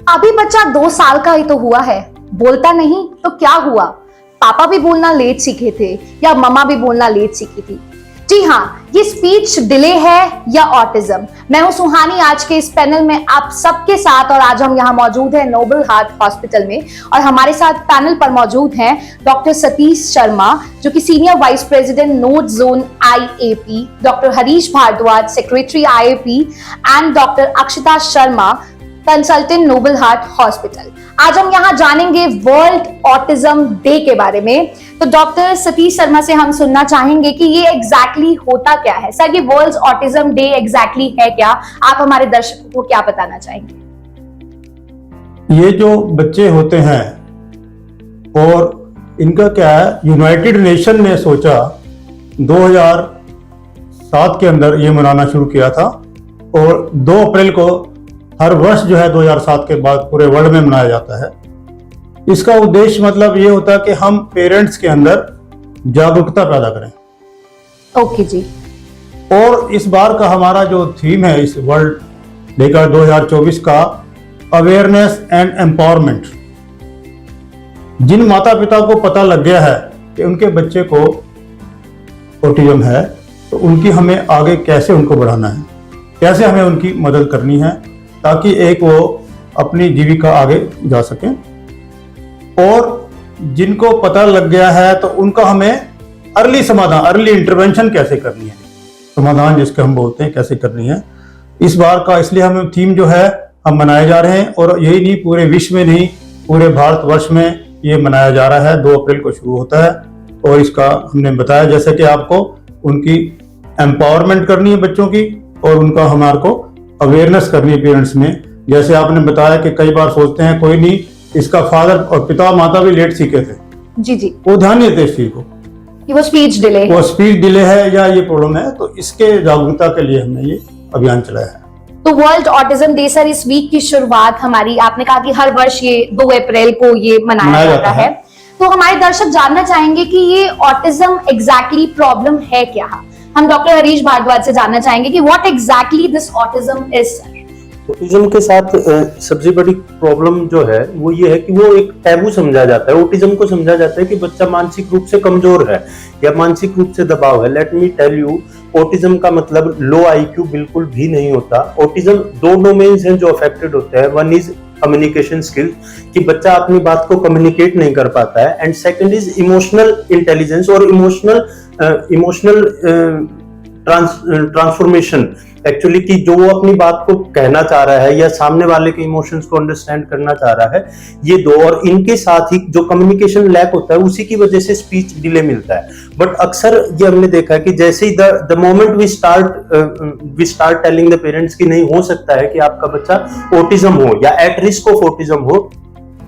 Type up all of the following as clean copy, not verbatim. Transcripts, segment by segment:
अभी बच्चा 2 साल का ही तो हुआ है, बोलता नहीं तो क्या हुआ? पापा भी बोलना लेट सीखे थे या मम्मा भी बोलना लेट सीखी थी? जी हाँ, ये स्पीच डिले है या ऑटिज्म? मैं हूं सुहानी आज के इस पैनल में आप सबके साथ, और आज हम यहाँ मौजूद हैं नोबल हार्ट हॉस्पिटल में, और हमारे साथ पैनल पर मौजूद हैं डॉक्टर सतीश शर्मा जो कि senior vice president north zone IAP, doctor Harish Bhardwaj secretary IAP and doctor Akshata Sharma consultant Noble Heart Hospital. आज हम यहाँ जानेंगे वर्ल्ड ऑटिज्म डे के बारे में। तो डॉक्टर सतीश शर्मा से हम सुनना चाहेंगे कि ये एग्जैक्टली होता क्या है। सर, ये वर्ल्ड ऑटिज्म डे एग्जैक्टली है क्या? आप हमारे दर्शकों को क्या बताना चाहेंगे? ये जो बच्चे होते हैं और इनका क्या है, यूनाइटेड नेशन ने सोचा 2007 के अंदर ये मनाना शुरू किया था और 2 अप्रैल को हर वर्ष जो है 2007 के बाद पूरे वर्ल्ड में मनाया जाता है। इसका उद्देश्य मतलब ये होता है कि हम पेरेंट्स के अंदर जागरूकता पैदा करें। ओके जी। और इस बार का हमारा जो थीम है इस वर्ल्ड डे का 2024 का, अवेयरनेस एंड एम्पावरमेंट। जिन माता पिता को पता लग गया है कि उनके बच्चे को ऑटिज्म है तो उनकी हमें आगे कैसे उनको बढ़ाना है, कैसे हमें उनकी मदद करनी है ताकि एक वो अपनी जीविका आगे जा सकें। और जिनको पता लग गया है तो उनका हमें अर्ली समाधान, अर्ली इंटरवेंशन कैसे करनी है, समाधान जिसके हम बोलते हैं कैसे करनी है। इस बार का इसलिए हम थीम जो है हम मनाए जा रहे हैं, और यही नहीं पूरे विश्व में नहीं, पूरे भारतवर्ष में ये मनाया जा रहा है। 2 अप्रैल को शुरू होता है और इसका हमने बताया जैसे कि आपको उनकी एम्पावरमेंट करनी है बच्चों की, और उनका हमारे को अवेयरनेस करनी है पेरेंट्स में। जैसे आपने बताया कि कई बार सोचते हैं कोई नहीं, इसका फादर और पिता माता भी लेट सीखे थे, जी जी, वो ध्यान नहीं देते इस चीज को, वो स्पीच डिले, वो स्पीच डिले है या ये प्रॉब्लम है। तो इसके जागरूकता के लिए हमने ये अभियान चलाया है। तो वर्ल्ड ऑटिज्म डे सर, इस वीक की शुरुआत हमारी, आपने कहा कि हर वर्ष ये 2 अप्रैल को ये मनाया जाता है। तो हमारे दर्शक जानना चाहेंगे कि ये ऑटिज्म एग्जैक्टली प्रॉब्लम है क्या? हम डॉक्टर हरीश भारद्वाज से जानना चाहेंगे कि what exactly this autism is sir. Autism के साथ सबसे बड़ी प्रॉब्लम जो है वो ये है कि वो एक टैबू समझा जाता है। ऑटिज्म को समझा जाता है कि बच्चा मानसिक रूप से कमजोर है या मानसिक रूप से दबाव है। Let me tell you, autism का मतलब लो आईक्यू बिल्कुल भी नहीं होता। ऑटिज्म 2 डोमेन्स हैं जो अफेक्टेड होते हैं। वन इज कम्युनिकेशन स्किल, कि बच्चा अपनी बात को कम्युनिकेट नहीं कर पाता है, and second is emotional intelligence और इमोशनल ट्रांसफॉर्मेशन, एक्चुअली कि जो वो अपनी बात को कहना चाह रहा है या सामने वाले के इमोशंस को अंडरस्टैंड करना चाह रहा है, ये 2। और इनके साथ ही जो कम्युनिकेशन लैक होता है उसी की वजह से स्पीच डिले मिलता है। बट अक्सर ये हमने देखा है कि जैसे ही the moment we start telling the parents कि नहीं, हो सकता है कि आपका बच्चा ऑटिज्म हो या एट रिस्क ऑफ ऑटिज्म हो,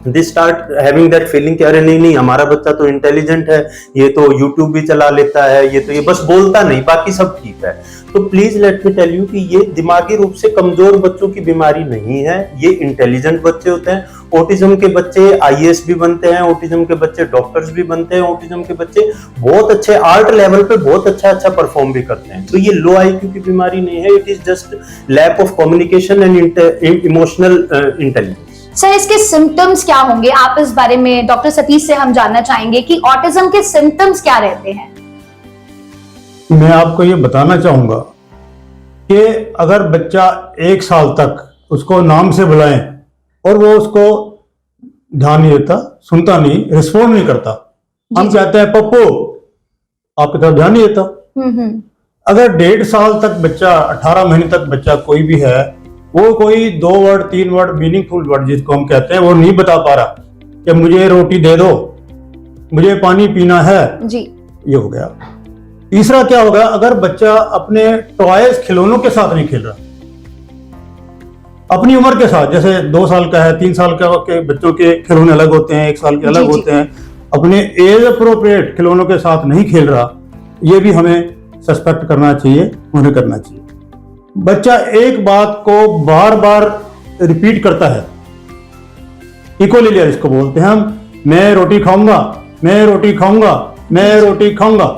they start having that feeling कि अरे नहीं हमारा बच्चा तो इंटेलिजेंट है, ये तो यूट्यूब भी चला लेता है, ये बस बोलता नहीं, बाकी सब ठीक है। तो please let me tell you कि ये दिमागी रूप से कमजोर बच्चों की बीमारी नहीं है, ये इंटेलिजेंट बच्चे होते हैं। ऑटिज्म के बच्चे आईएएस भी बनते हैं, ऑटिज्म के बच्चे डॉक्टर्स भी बनते हैं, ऑटिज्म के बच्चे बहुत अच्छे आर्ट लेवल पे बहुत अच्छा परफॉर्म भी करते हैं। तो ये लो आईक्यू की बीमारी नहीं है, it is just lack of communication and emotional intelligence. Sir, इसके सिम्टम्स क्या होंगे? आप इस बारे में डॉक्टर सतीश से हम जानना चाहेंगे कि ऑटिज्म के सिम्टम्स क्या रहते हैं। मैं आपको ये बताना चाहूंगा कि अगर बच्चा 1 साल तक उसको नाम से बुलाएं और वो उसको ध्यान नहीं देता, सुनता नहीं, रिस्पॉन्ड नहीं करता, हम कहते हैं पप्पू, आपकी तरफ ध्यान नहीं देता। अगर 1.5 साल तक बच्चा, 18 महीने तक बच्चा कोई भी है, वो कोई 2 वर्ड 3 वर्ड मीनिंगफुल वर्ड जिसको हम कहते हैं वो नहीं बता पा रहा कि मुझे रोटी दे दो, मुझे पानी पीना है जी, ये हो गया। तीसरा क्या होगा, अगर बच्चा अपने टॉयज खिलौनों के साथ नहीं खेल रहा, अपनी उम्र के साथ, जैसे 2 साल का है, 3 साल के बच्चों के खिलौने अलग होते हैं, 1 साल के अलग होते हैं, अपने एज अप्रोप्रिएट खिलौनों के साथ नहीं खेल रहा, ये भी हमें सस्पेक्ट करना चाहिए, उन्हें करना चाहिए। बच्चा एक बात को बार बार रिपीट करता है, इकोलिलियर इसको बोलते हैं हम, मैं रोटी खाऊंगा, मैं रोटी खाऊंगा, मैं रोटी खाऊंगा,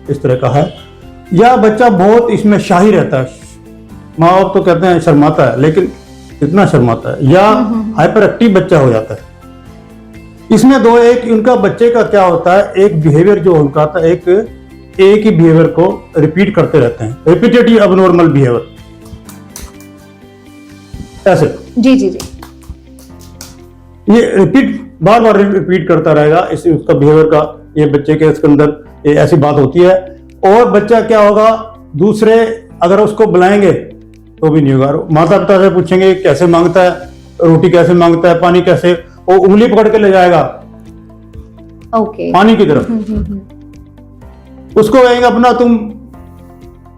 इस तरह का है। या बच्चा बहुत इसमें शाही रहता है, माँ बाप तो कहते हैं शर्माता है, लेकिन कितना शर्माता है। या हाइपर एक्टिव बच्चा हो जाता है। इसमें दो, एक इनका बच्चे का क्या होता है, एक बिहेवियर जो उनका था, एक ही बिहेवियर को रिपीट करते रहते हैं, रिपीटेटिव अबनॉर्मल बिहेवियर, ऐसे। जी जी जी। ये रिपीट बार बार रिपीट करता रहेगा, इस उसका बिहेवियर का, ये बच्चे के इसके अंदर ये ऐसी बात होती है। और बच्चा क्या होगा, दूसरे अगर उसको बुलाएंगे तो भी नहीं होगा। माता पिता से पूछेंगे कैसे मांगता है, रोटी कैसे मांगता है, पानी कैसे, वो उंगली पकड़ के ले जाएगा ओके पानी की तरफ। उसको कहेंगे अपना, तुम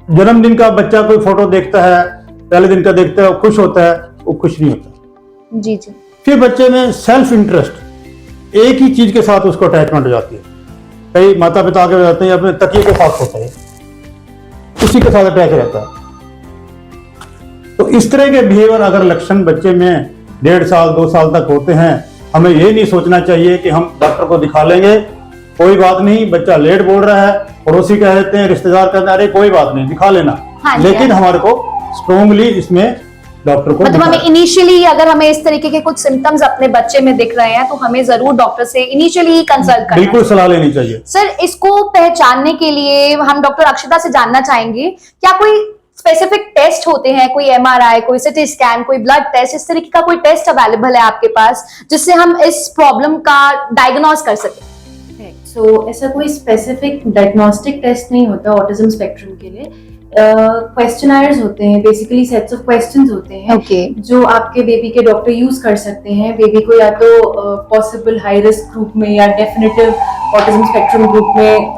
जन्मदिन का बच्चा कोई फोटो देखता है, पहले दिन का देखता है, वो खुश होता है, वो खुश नहीं होता। जी जी। फिर बच्चे में सेल्फ इंटरेस्ट, एक ही चीज के साथ उसको अटैचमेंट हो जाती है। कई माता पिता आगे जाते हैं, अपने तकिए के साथ होता है, उसी के साथ अटैच रहता है। तो इस तरह के बिहेवियर अगर लक्षण बच्चे में 1.5 साल 2 साल तक होते हैं, हमें ये नहीं सोचना चाहिए कि हम डॉक्टर को दिखा लेंगे, कोई बात नहीं, बच्चा लेट बोल रहा है, पड़ोसी कह देते हैं, रिश्तेदार कहते हैं, अरे कोई बात नहीं, दिखा लेना। हाँ, लेकिन हमारे को स्ट्रोंगली इसमें डॉक्टर को मतलब हमें इनिशियली अगर हमें इस तरीके के कुछ सिम्टम्स अपने बच्चे में दिख रहे हैं तो हमें जरूर डॉक्टर से इनिशियली ही कंसल्ट करना बिल्कुल सलाह लेनी चाहिए। सर, इसको पहचानने के लिए हम डॉक्टर अक्षता से जानना चाहेंगे, क्या कोई स्पेसिफिक टेस्ट होते हैं, कोई एमआरआई, कोई सिटी स्कैन, कोई ब्लड टेस्ट, इस तरीके का कोई टेस्ट अवेलेबल है आपके पास जिससे हम इस प्रॉब्लम का डायग्नोज कर सकें? सो ऐसा कोई स्पेसिफिक डायग्नोस्टिक टेस्ट नहीं होता ऑटिज्म स्पेक्ट्रम के लिए। क्वेश्चनायर्स होते हैं, बेसिकली सेट्स ऑफ क्वेश्चंस होते हैं जो आपके बेबी के डॉक्टर यूज कर सकते हैं बेबी को या तो पॉसिबल हाई रिस्क ग्रुप में या डेफिनेटिव ऑटिज्म स्पेक्ट्रम ग्रुप में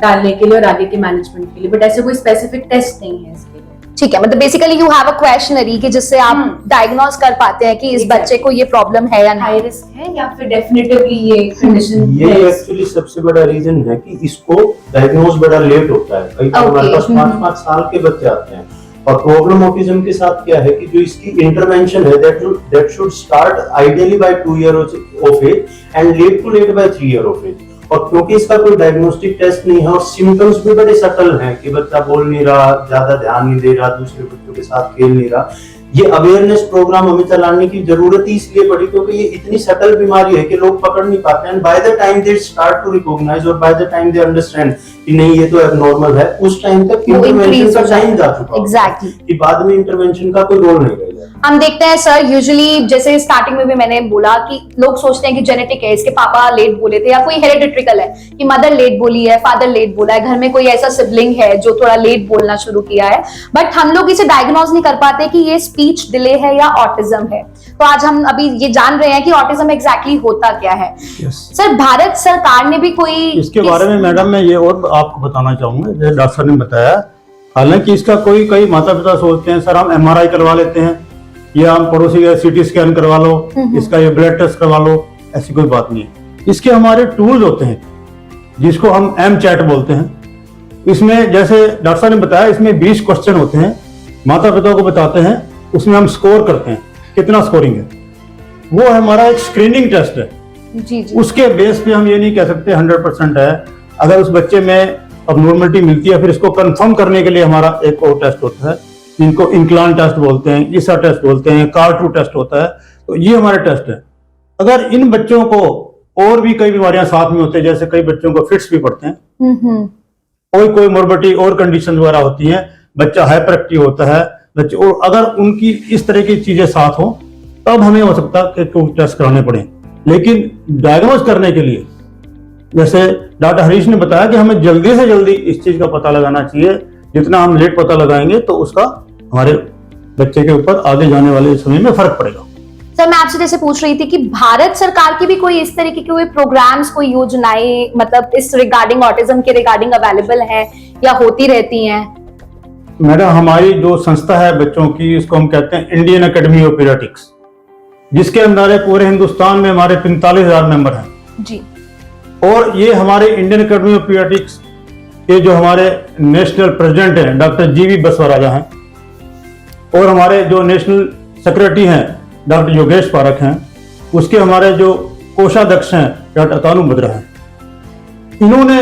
डालने के लिए और आगे के मैनेजमेंट के लिए, बट ऐसे कोई स्पेसिफिक टेस्ट नहीं है इसके लिए। ठीक है, मतलब basically you have a questionnaire कि जिससे आप डायग्नोज कर पाते हैं कि इस बच्चे को ये प्रॉब्लम है या हाई नहीं। रिस्क है या फिर डेफिनेटिवली ये कंडीशन ये एक्चुअली सबसे बड़ा रीजन है कि इसको डायग्नोज बड़ा लेट होता है। कई बार हमारे पास 5-5 साल के बच्चे आते हैं और प्रॉब्लम ऑटिज्म के साथ क्या है कि जो इसकी इंटरवेंशन है that should start ideally by 2 years of age and late to late by 3 years of age। और क्योंकि इसका कोई डायग्नोस्टिक टेस्ट नहीं है और सिम्टम्स भी बड़े सटल हैं कि बच्चा बोल नहीं रहा, ज्यादा ध्यान नहीं दे रहा, दूसरे बच्चों के साथ खेल नहीं रहा, ये अवेयरनेस प्रोग्राम हमें चलाने की जरूरत ही इसलिए पड़ी क्योंकि ये इतनी सटल बीमारी है कि लोग पकड़ नहीं पाते हैं। By the time they start to recognise और by the time they understand कि नहीं ये तो एबनॉर्मल है, उस टाइम तक इंटरवेंशन का टाइम जा चुका है। एग्जैक्टली, कि बाद में इंटरवेंशन का कोई रोल नहीं रहेगा। हम देखते हैं सर, यूजुअली जैसे स्टार्टिंग में भी मैंने बोला कि लोग सोचते हैं कि जेनेटिक है, इसके पापा लेट बोले थे, या कोई हेरिडिट्रिकल है कि मदर लेट बोली है, फादर लेट बोला है, घर में कोई ऐसा सिबलिंग है जो थोड़ा लेट बोलना शुरू किया है, बट हम लोग इसे डायग्नोज नहीं कर पाते कि ये स्पीच डिले है या ऑटिज्म है। तो आज हम अभी ये जान रहे हैं कि ऑटिज्म एग्जैक्टली होता क्या है। सर, भारत सरकार ने भी कोई इसके बारे में मैडम मैं ये और आपको बताना चाहूंगा, जैसे डॉक्टर साहब ने बताया, हालांकि इसका कई माता पिता सोचते हैं सर हम एमआरआई करवा लेते हैं या हम पड़ोसी का सीटी स्कैन करवा लो, इसका ये ब्लड टेस्ट करवा लो, ऐसी कोई बात नहीं है। इसके हमारे टूल्स होते हैं जिसको हम एम चैट बोलते हैं। इसमें जैसे डॉक्टर साहब ने बताया, इसमें 20 क्वेश्चन होते हैं, माता पिता को बताते हैं, उसमें हम स्कोर करते हैं कितना स्कोरिंग है, वो हमारा एक स्क्रीनिंग टेस्ट है। जी जी। उसके बेस पे हम ये नहीं कह सकते 100% है। अगर उस बच्चे में अबनॉर्मलिटी मिलती है, फिर इसको कंफर्म करने के लिए हमारा एक और टेस्ट होता है जिनको इंक्लान टेस्ट बोलते हैं, ईसा टेस्ट बोलते हैं, कार्टू टेस्ट होता है। तो ये हमारे टेस्ट है। अगर इन बच्चों को और भी कई बीमारियां साथ में होती है, जैसे कई बच्चों को फिट्स भी पड़ते हैं, कोई मोर्बिडिटी और कंडीशन वगैरह होती है, बच्चा हाइपर एक्टिव होता है बच्चे, और अगर उनकी इस तरह की चीजें साथ हो तब हमें हो सकता है कि टेस्ट कराने पड़े। लेकिन डायग्नोज करने के लिए जैसे डॉक्टर हरीश ने बताया कि हमें जल्दी से जल्दी इस चीज का पता लगाना चाहिए। जितना हम लेट पता लगाएंगे तो उसका हमारे बच्चे के ऊपर आगे जाने वाले समय में फर्क पड़ेगा। सर, मैं आपसे जैसे पूछ रही थी कि भारत सरकार की भी कोई इस तरीके के कोई प्रोग्राम्स, कोई योजनाएं मतलब इस रिगार्डिंग ऑटिज्म के रिगार्डिंग अवेलेबल हैं या होती रहती हैं? मैडम, हमारी जो संस्था है बच्चों की, इसको हम कहते हैं इंडियन एकेडमी ऑफ पीडियाट्रिक्स, जिसके अंदर है पूरे हिंदुस्तान में हमारे 45,000 मेंबर हैं जी। और ये हमारे इंडियन एकेडमी ऑफ पीडियाट्रिक्स के जो हमारे नेशनल प्रेसिडेंट हैं डॉक्टर जीवी बसवराजा हैं, और हमारे जो नेशनल सेक्रेटरी हैं डॉक्टर योगेश पारक हैं, उसके हमारे जो कोषाध्यक्ष हैं डॉक्टर अतानु बद्रा हैं। इन्होंने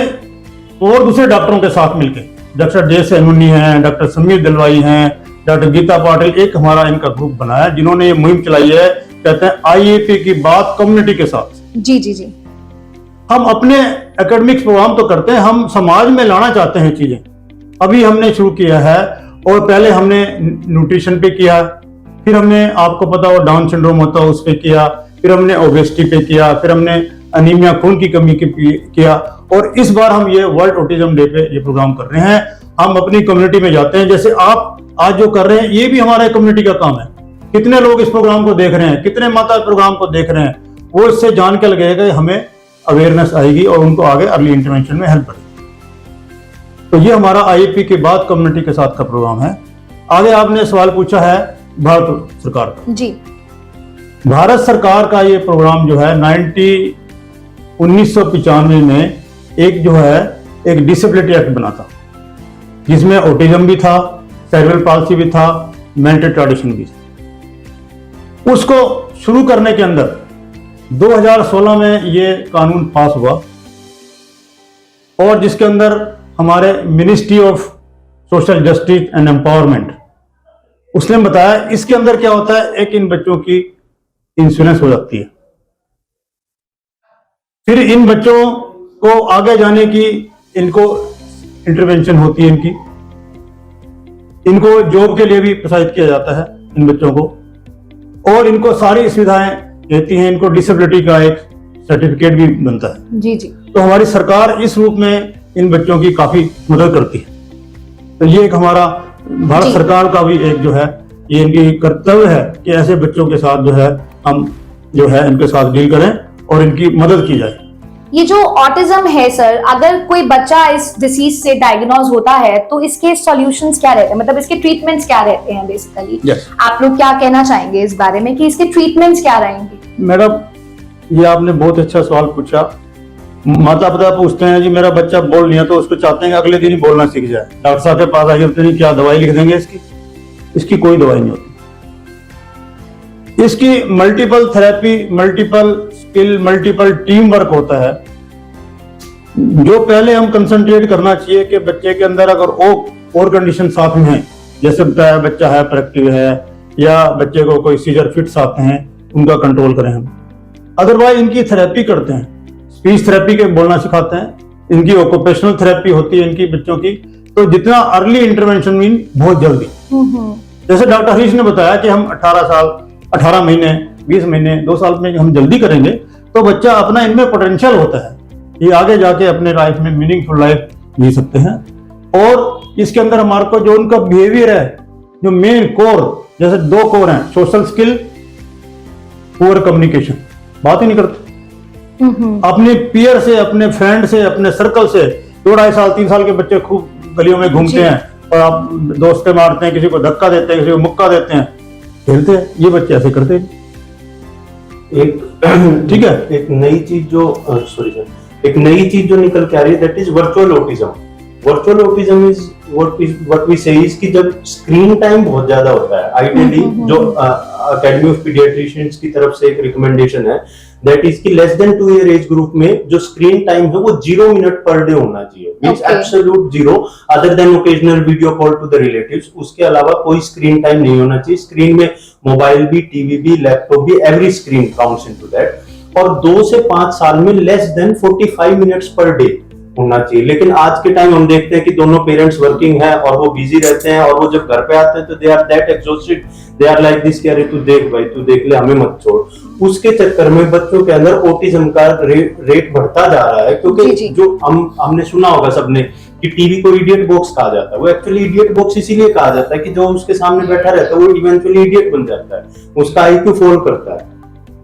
और दूसरे डॉक्टरों के साथ मिलकर, डॉक्टर जे सैनुनी हैं, डॉक्टर समीर दिलवाई हैं, डॉक्टर गीता पाटिल, एक हमारा इनका ग्रुप बनाया जिन्होंने ये मुहिम चलाई है कहते हैं आईएपी की बात कम्युनिटी के साथ। जी जी जी। हम अपने एकेडमिक्स प्रोग्राम तो करते हैं, हम समाज में लाना चाहते हैं चीजें। अभी हमने शुरू किया है, और पहले हमने न्यूट्रिशन पे किया, फिर हमने, आपको पता हो डाउन सिंड्रोम होता है, उस पे किया, फिर हमने ओबेसिटी पे किया, फिर हमने अनीमिया, खून की कमी के किया, और इस बार हम ये वर्ल्ड ऑटिज्म डे पे ये प्रोग्राम कर रहे हैं। हम अपनी कम्युनिटी में जाते हैं, जैसे आप आज जो कर रहे हैं, ये भी हमारे कम्युनिटी का काम है। कितने लोग इस प्रोग्राम को देख रहे हैं, कितने माता प्रोग्राम को देख रहे हैं, वो इससे जान के लगेगा, हमें अवेयरनेस आएगी और उनको आगे अर्ली इंटरवेंशन में हेल्प करेगी। तो ये हमारा आईपी के बाद कम्युनिटी के साथ का प्रोग्राम है। आगे आपने सवाल पूछा है भारत सरकार का। जी। भारत सरकार का ये प्रोग्राम जो है 1995 में एक जो है एक डिसेबिलिटी एक्ट बना था, जिसमें ऑटिज्म भी था, सेरेब्रल पाल्सी भी था, मेंटल रिटार्डेशन भी था। उसको शुरू करने के अंदर 2016 में ये कानून पास हुआ, और जिसके अंदर हमारे ministry of social justice and empowerment, उसने बताया इसके अंदर क्या होता है, एक इन बच्चों की इंश्योरेंस हो जाती है, फिर इन बच्चों को आगे जाने की इनको इंटरवेंशन होती है, इनको जॉब के लिए भी प्रोत्साहित किया जाता है इन बच्चों को, और इनको सारी सुविधाएं देती हैं, इनको डिसेबिलिटी का एक सर्टिफिकेट भी बनता है। जी जी। तो हमारी सरकार इस रूप में इन बच्चों की काफी मदद करती है। तो ये एक हमारा भारत सरकार का भी एक जो है, ये इनकी कर्तव्य है कि ऐसे बच्चों के साथ जो है हम जो है इनके साथ डील करें और इनकी मदद की जाए। ये जो ऑटिज्म है सर, अगर कोई बच्चा इस डिसीज से डायग्नोज होता है तो इसके सॉल्यूशंस क्या रहते हैं, मतलब इसके ट्रीटमेंट्स क्या रहते हैं बेसिकली? yes. आप लोग क्या कहना चाहेंगे इस बारे में कि इसके ट्रीटमेंट्स क्या रहेंगे? मैडम, ये आपने बहुत अच्छा सवाल पूछा। माता पिता पूछते हैं जी मेरा बच्चा बोल नहीं है, तो उसको चाहते हैं कि अगले दिन ही बोलना सीख जाए। डॉक्टर साहब के पास आइए, नहीं क्या दवाई लिख देंगे इसकी कोई दवाई नहीं होती। इसकी multiple therapy, multiple skill, multiple team work होता है। जो पहले हम कंसंट्रेट करना चाहिए कि बच्चे के अंदर अगर और कंडीशन साथ में है, जैसे बताया बच्चा हाइपर एक्टिव है या बच्चे को कोई सीजर फिट्स आते हैं, उनका कंट्रोल करें हम। अदरवाइज इनकी थेरेपी करते हैं, स्पीच थेरेपी के बोलना सिखाते हैं, इनकी ऑक्यूपेशनल थेरेपी होती है इनकी बच्चों की। तो जितना अर्ली इंटरवेंशन मीन बहुत जल्दी, जैसे डॉक्टर हरीश ने बताया कि हम 18 महीने, 20 महीने, 2 साल में हम जल्दी करेंगे तो बच्चा अपना इनमें पोटेंशियल होता है, ये आगे जाके अपने लाइफ में मीनिंगफुल लाइफ जी सकते हैं। और इसके अंदर हमारे को जो उनका बिहेवियर है, जो मेन कोर, जैसे 2 कोर हैं, सोशल स्किल, पुअर कम्युनिकेशन, बात ही नहीं करते अपने पीयर से, अपने फ्रेंड से, अपने सर्कल से। 2-2.5 साल 3 साल के बच्चे खूब गलियों में घूमते हैं और आप दोस्तें मारते हैं, किसी को धक्का देते हैं, किसी को मुक्का देते हैं, खेलते हैं। ये बच्चे ऐसे करते हैं। ठीक है, एक नई चीज जो एक नई चीज जो निकल के आ रही है, that is virtual autism. Virtual autism is what we say is कि जब स्क्रीन टाइम बहुत ज्यादा होता है, आइडियली जो अकेडमी ऑफ पीडियाट्रिशियंस की तरफ से एक रिकमेंडेशन है, दैट इज कि less than 2 year age group में जो स्क्रीन टाइम है वो 0 मिनट पर डे होना चाहिए, means absolute 0, other than occasional video call to the relatives. उसके अलावा कोई स्क्रीन टाइम नहीं होना चाहिए। स्क्रीन में मोबाइल भी, टीवी भी, लैपटॉप भी, every screen counts into that. और 2 से 5 साल में लेस देन 45 मिनट्स पर डे होना चाहिए। लेकिन आज के टाइम हम देखते हैं कि दोनों पेरेंट्स वर्किंग हैं और वो बिजी रहते हैं, और वो जब घर पे आते हैं तो they are that exhausted, they are like this कि अरे तू देख भाई, तू देख ले, हमें मत छोड़। उसके चक्कर में बच्चों के अंदर ऑटिज्म का रेट बढ़ता जा रहा है। क्योंकि जो हमने सुना होगा सबने कि टीवी को इडियट बॉक्स कहा जाता है, वो एक्चुअली इडियट बॉक्स इसीलिए कहा जाता है कि जो उसके सामने बैठा रहता है वो इवेंचुअली इडियट बन जाता है, उसका आईक्यू फॉल करता है।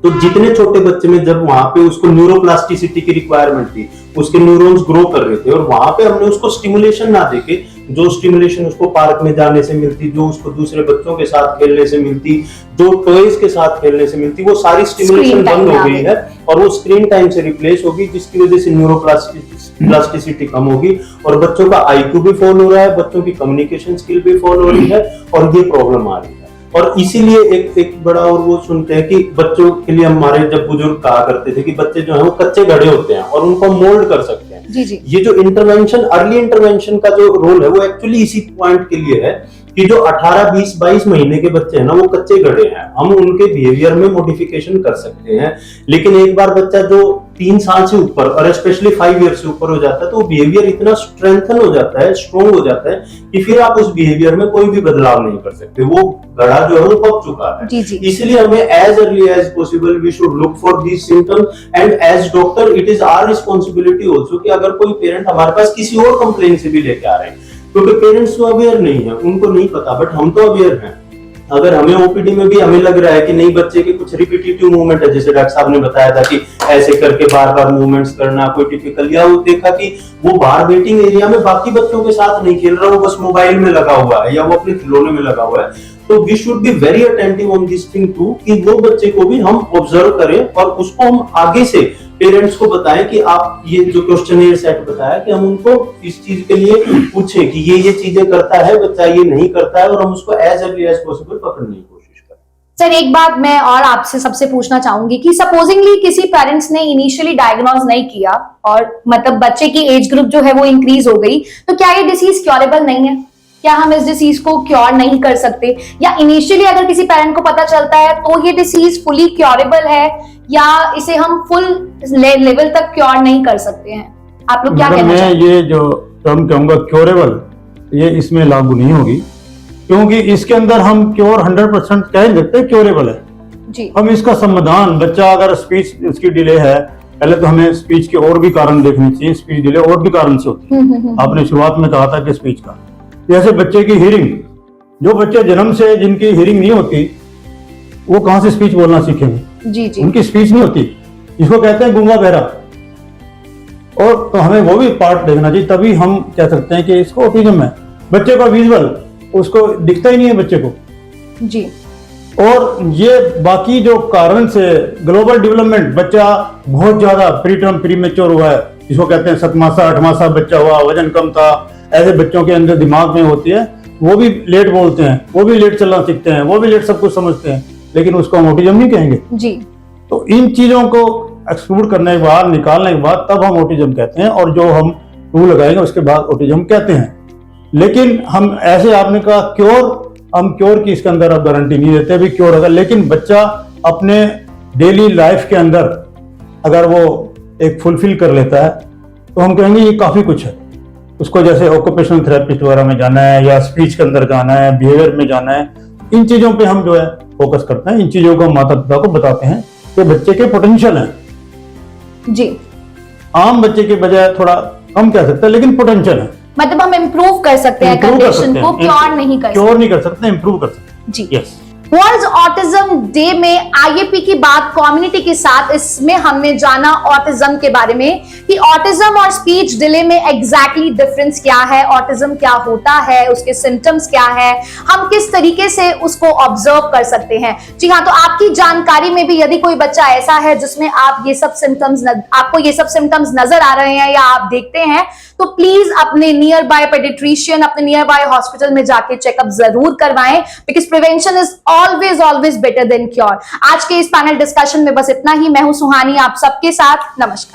तो जितने छोटे बच्चे में जब वहां पे उसको न्यूरोप्लास्टिसिटी की रिक्वायरमेंट थी, उसके न्यूरॉन्स ग्रो कर रहे थे, और वहां पे हमने उसको स्टिमुलेशन ना देके, जो स्टिमुलेशन उसको पार्क में जाने से मिलती, जो उसको दूसरे बच्चों के साथ खेलने से मिलती, जो टॉयज के साथ खेलने से मिलती, वो सारी स्टिमुलेशन बंद हो गई है और वो स्क्रीन टाइम से रिप्लेस होगी, जिसकी वजह से न्यूरोप्लास्टिसिटी कम होगी और बच्चों का आईक्यू भी फॉल हो रहा है, बच्चों की कम्युनिकेशन स्किल भी फॉल हो रही है, और ये प्रॉब्लम आ रही है। और इसीलिए एक बड़ा और वो सुनते हैं कि बच्चों के लिए हमारे जब बुजुर्ग कहा करते थे कि बच्चे जो है वो कच्चे घड़े होते हैं और उनको मोल्ड कर सकते हैं। जी जी। ये जो इंटरवेंशन, अर्ली इंटरवेंशन का जो रोल है वो एक्चुअली इसी पॉइंट के लिए है कि जो 18, 20, 22 महीने के बच्चे हैं ना, वो कच्चे गड़े हैं, हम उनके बिहेवियर में मॉडिफिकेशन कर सकते हैं। लेकिन एक बार बच्चा जो 3 साल से ऊपर और स्पेशली 5 ईयर से ऊपर हो जाता है, तो बिहेवियर इतना स्ट्रेंथन हो जाता है, स्ट्रॉन्ग हो जाता है कि फिर आप उस बिहेवियर में कोई भी बदलाव नहीं कर सकते, वो गड़ा जो है वो पक चुका है। जी जी। इसलिए हमें as early as possible we should look for these symptoms, and as doctor it is our responsibility also कि अगर कोई पेरेंट हमारे पास किसी और कंप्लेन से भी लेके आ रहे हैं, क्योंकि पेरेंट्स तो अवेयर नहीं है, उनको नहीं पता, बट हम तो अवेयर हैं। अगर हमें ओपीडी में भी हमें लग रहा है कि नहीं, बच्चे के कुछ रिपीटेटिव मूवमेंट है, जैसे डॉक्टर साहब ने बताया था कि ऐसे करके बार बार मूवमेंट्स करना कोई टिपिकल, या वो देखा कि वो बाहर वेटिंग एरिया में बाकी बच्चों के साथ नहीं खेल रहा, वो बस मोबाइल में लगा हुआ है या वो अपने खिलौने में लगा हुआ है, तो we should be very attentive on this thing too, कि वो बच्चे को भी हम ऑब्जर्व करें और उसको हम आगे से पेरेंट्स को बताएं कि आप ये जो क्वेश्चनर सेट बताया कि हम उनको इस चीज के लिए पूछें कि ये चीजें करता है बच्चा, ये नहीं करता है, और हम उसको एज अर्ली एज पॉसिबल पकड़ने की कोशिश करें। सर एक बात मैं और आपसे सबसे पूछना चाहूंगी कि सपोजिंगली किसी पेरेंट्स ने इनिशियली डायग्नोज नहीं किया और मतलब बच्चे की एज ग्रुप जो है वो इंक्रीज हो गई, तो क्या ये डिसीज क्योरेबल नहीं है? क्या हम इस डिसीज को क्योर नहीं कर सकते? या इनिशियली अगर किसी पेरेंट को पता चलता है तो ये डिसीज फुली क्योरेबल है, या इसे हम फुल लेवल तक क्योर नहीं कर सकते हैं? आप लोग क्या कहना चाहते हैं? मैं ये जो टर्म कहूंगा क्योरेबल, ये इसमें लागू नहीं होगी, क्योंकि इसके अंदर हम क्योर 100% कह नहीं सकते क्योरेबल है जी। हम इसका समाधान, बच्चा अगर स्पीच उसकी डिले है, पहले तो हमें स्पीच के और भी कारण देखने चाहिए। स्पीच डिले और भी कारण से होती है। आपने शुरुआत में कहा था कि स्पीच का, जैसे बच्चे की हियरिंग, जो बच्चे जन्म से जिनकी हियरिंग नहीं होती वो कहां से स्पीच बोलना सीखेंगे? जी जी। उनकी स्पीच नहीं होती, इसको कहते हैं गूंगा बहरा। और तो हमें वो भी पार्ट देखना चाहिए, तभी हम कह सकते हैं कि इसको ऑटिज्म है। बच्चे का विजुअल, उसको दिखता ही नहीं है बच्चे को जी। और ये बाकी जो कारण से ग्लोबल डेवलपमेंट, बच्चा बहुत ज्यादा प्रीटर्म प्रीमेच्योर हुआ है, जिसको कहते हैं 7 मासा 8 मासा बच्चा हुआ, वजन कम था, ऐसे बच्चों के अंदर दिमाग में होती है, वो भी लेट बोलते हैं, वो भी लेट चलना सीखते हैं, वो भी लेट सब कुछ समझते हैं, लेकिन उसको हम ऑटिज्म नहीं कहेंगे जी। तो इन चीजों को एक्सक्लूड करने के बाद, निकालने के बाद तब हम ऑटिज्म कहते हैं, और जो हम टूल लगाएंगे उसके बाद ऑटिज्म कहते हैं। लेकिन हम ऐसे, आपने कहा क्योर, हम क्योर की इसके अंदर अब गारंटी नहीं देते भी क्योर होगा, लेकिन बच्चा अपने डेली लाइफ के अंदर अगर वो एक फुलफिल कर लेता है तो हम कहेंगे ये काफी कुछ है। उसको जैसे ऑक्यूपेशनल थेरेपिस्ट वगैरह में जाना है, या स्पीच के अंदर जाना है, बिहेवियर में जाना है, इन चीजों पे हम जो है फोकस करते हैं। इन चीजों को माता पिता को बताते हैं कि बच्चे के पोटेंशियल है जी। आम बच्चे के बजाय थोड़ा कम कह सकते हैं, लेकिन पोटेंशियल है। मतलब हम इम्प्रूव कर सकते हैं कंडीशन को, क्योर नहीं कर सकते। क्योर नहीं कर सकते, इम्प्रूव कर सकते जी। यस। वर्ल्ड ऑटिज्म डे में आईएपी की बात कम्युनिटी के साथ, इसमें हमने जाना ऑटिज्म के बारे में कि ऑटिज्म और स्पीच डिले में एग्जैक्टली डिफरेंस क्या है, ऑटिज्म क्या होता है, उसके सिम्टम्स क्या है, हम किस तरीके से उसको ऑब्जर्व कर सकते हैं। जी हाँ, तो आपकी जानकारी में भी यदि कोई बच्चा ऐसा है जिसमें आप ये सब सिम्टम्स, आपको ये सब सिम्टम्स नजर आ रहे हैं या आप देखते हैं, तो प्लीज अपने नियर बाय पेडिट्रिशियन, अपने नियर बाय हॉस्पिटल में जाके चेकअप जरूर करवाएं, because prevention is always better than cure. आज के इस पैनल डिस्कशन में बस इतना ही। मैं हूं सुहानी आप सबके साथ। नमस्कार।